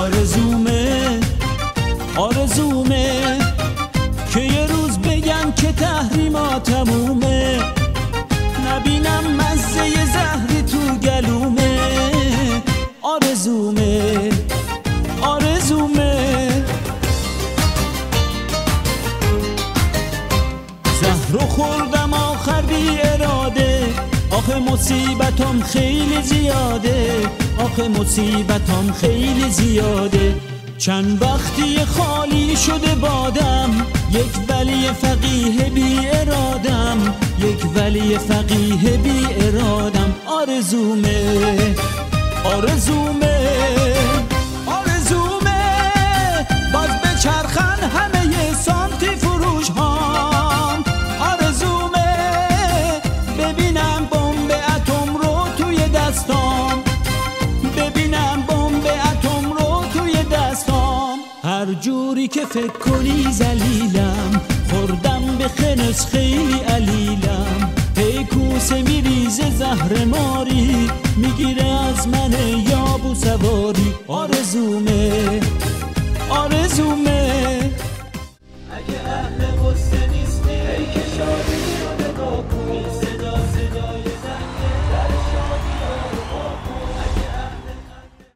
آرزومه آرزومه که یه روز بگن که تحریما تمومه، نبینم مزه زهری تو گلومه. آرزومه آرزومه زهرو خوردم آخر بی اراده، آخه مصیبتم خیلی زیاده، آخه مصیبتم خیلی زیاده. چند وقتی خالی شده بادم، یک ولی فقیه بی ارادم، یک ولی فقیه بی ارادم. آرزومه آرزومه آرزومه باز بچرخن همه سانتی فروش هام. آرزومه ببینم بمب اتم رو توی دستام، ببینم بمب اتم رو توی دستام. هر جوری که فکر کنی ذلیلم، خوردم به خنس خیلی علیلم. هی کوسه میریزه زهر ماری، میگیره از من یابو سواری. آرزومه آرزومه